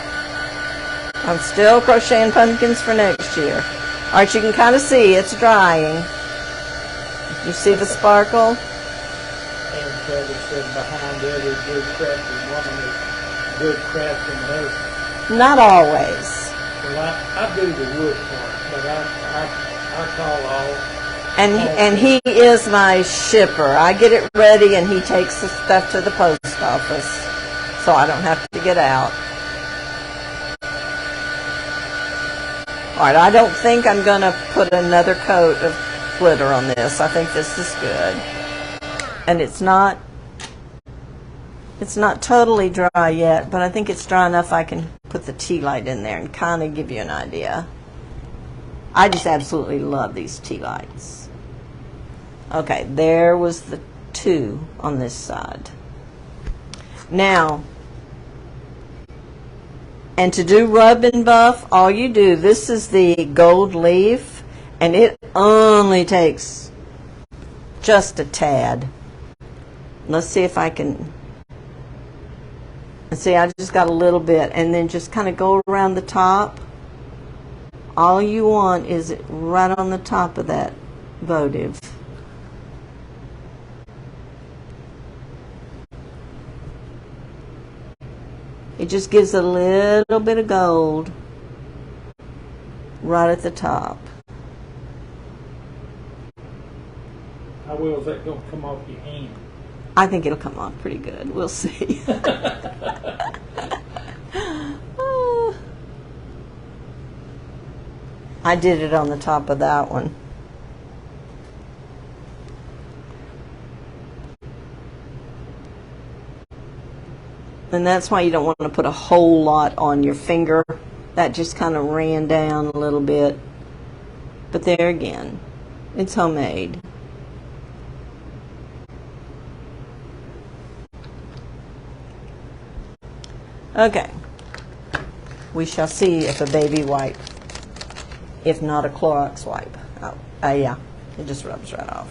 Speaker 1: I'm still crocheting pumpkins for next year. All right, you can kind of see it's drying. You see the sparkle?
Speaker 2: And Travis said behind every good craft is one of the good craft in her.
Speaker 1: Not always.
Speaker 2: Well, I do the wood part, but I call all.
Speaker 1: And he is my shipper. I get it ready and he takes the stuff to the post office, so I don't have to get out. All right, I don't think I'm going to put another coat of glitter on this. I think this is good. And it's not totally dry yet, but I think it's dry enough I can put the tea light in there and kind of give you an idea. I just absolutely love these tea lights. Okay, there was the 2 on this side. Now, and to do rub and buff, all you do, this is the gold leaf, and it only takes just a tad. Let's see if I can. See, I just got a little bit, and then just kind of go around the top. All you want is it right on the top of that votive. It just gives a little bit of gold right at the top.
Speaker 2: How well is that going to come off your hand?
Speaker 1: I think it'll come off pretty good. We'll see. I did it on the top of that one. And that's why you don't want to put a whole lot on your finger. That just kind of ran down a little bit. But there again, it's homemade. Okay. We shall see if a baby wipe, if not a Clorox wipe. Oh, yeah, it just rubs right off.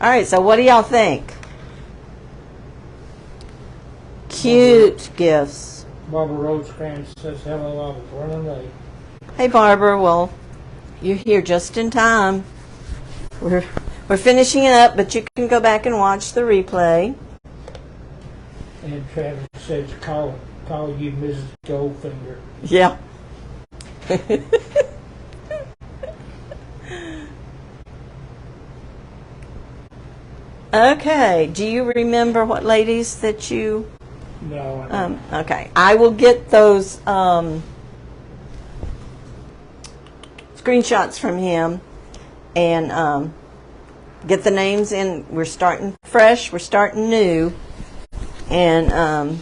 Speaker 1: All right, so what do y'all think? Cute gifts.
Speaker 2: Barbara Rosecrans says, hello, I was running late.
Speaker 1: Hey, Barbara. Well, You're here just in time. We're finishing up, but you can go back and watch the replay.
Speaker 2: And Travis says call you Mrs. Goldfinger.
Speaker 1: Yeah. Okay. Do you remember what ladies that you?
Speaker 2: No, I don't.
Speaker 1: Okay. I will get those screenshots from him and get the names in. We're starting fresh. We're starting new. And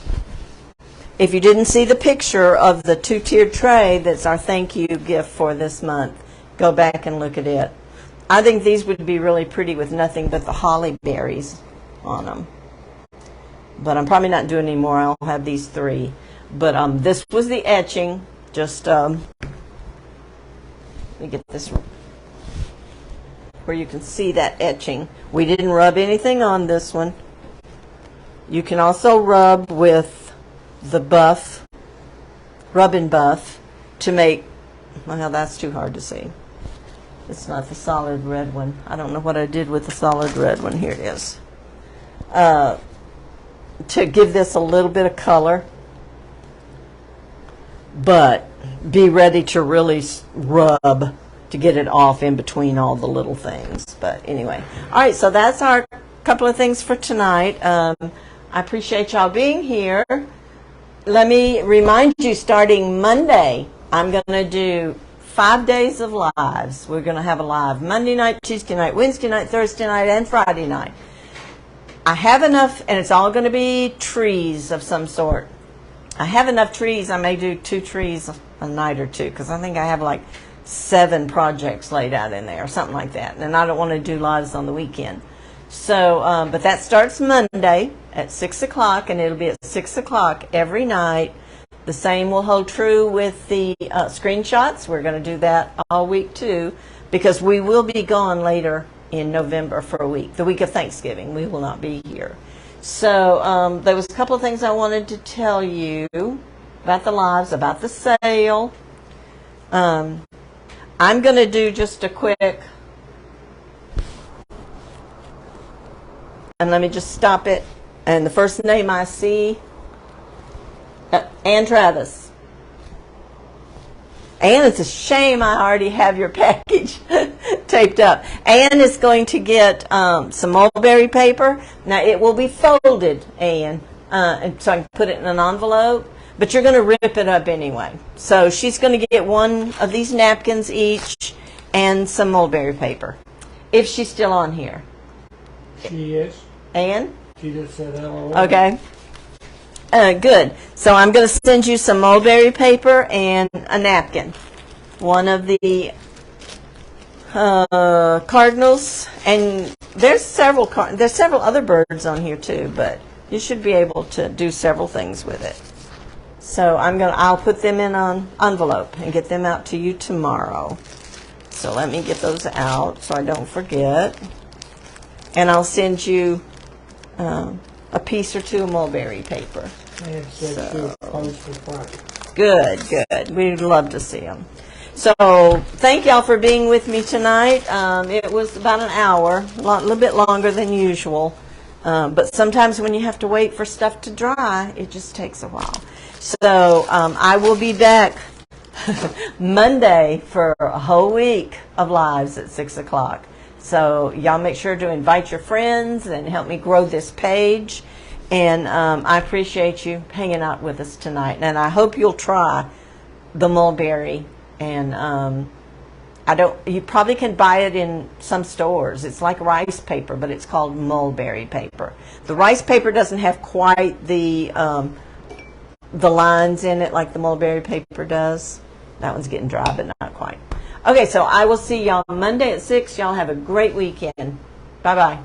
Speaker 1: if you didn't see the picture of the 2-tiered tray that's our thank you gift for this month, go back and look at it. I think these would be really pretty with nothing but the holly berries on them. But I'm probably not doing any more. I'll have these 3. But this was the etching. Just let me get this where you can see that etching. We didn't rub anything on this one. You can also rub with the buff, rub and buff, to make, well, that's too hard to see. It's not the solid red one. I don't know what I did with the solid red one. Here it is. To give this a little bit of color, but be ready to really rub to get it off in between all the little things. But anyway, all right, so that's our couple of things for tonight. I appreciate y'all being here. Let me remind you, starting Monday, I'm going to do 5 days of lives. We're going to have a live Monday night, Tuesday night, Wednesday night, Thursday night, and Friday night. I have enough, and it's all going to be trees of some sort. I have enough trees. I may do 2 trees a night or 2, because I think I have like 7 projects laid out in there, or something like that. And I don't want to do lives on the weekend. So, but that starts Monday at 6 o'clock, and it'll be at 6 o'clock every night. The same will hold true with the screenshots. We're going to do that all week too, because we will be gone later in November for a week, the week of Thanksgiving. We will not be here. So there was a couple of things I wanted to tell you about the lives, about the sale. I'm going to do just a quick, and let me just stop it. And the first name I see, Ann Travis. Ann, it's a shame I already have your package taped up. Ann is going to get some mulberry paper. Now, it will be folded, Ann, and so I can put it in an envelope, but you're going to rip it up anyway. So she's going to get 1 of these napkins each and some mulberry paper, if she's still on here.
Speaker 2: She is.
Speaker 1: Ann?
Speaker 2: She just said hello.
Speaker 1: Okay. Good. So I'm going to send you some mulberry paper and a napkin. One of the cardinals, and there's several other birds on here too, but you should be able to do several things with it. So I'll put them in an envelope and get them out to you tomorrow. So let me get those out so I don't forget. And I'll send you a piece or 2 of mulberry paper.
Speaker 2: And said she was close for Friday.
Speaker 1: Good. We'd love to see them. So thank y'all for being with me tonight. It was about an hour, a little bit longer than usual. But sometimes when you have to wait for stuff to dry, it just takes a while. So I will be back Monday for a whole week of lives at 6 o'clock. So y'all make sure to invite your friends and help me grow this page. And I appreciate you hanging out with us tonight. And I hope you'll try the mulberry. And you probably can buy it in some stores. It's like rice paper, but it's called mulberry paper. The rice paper doesn't have quite the lines in it like the mulberry paper does. That one's getting dry, but not quite. Okay, so I will see y'all Monday at 6. Y'all have a great weekend. Bye-bye.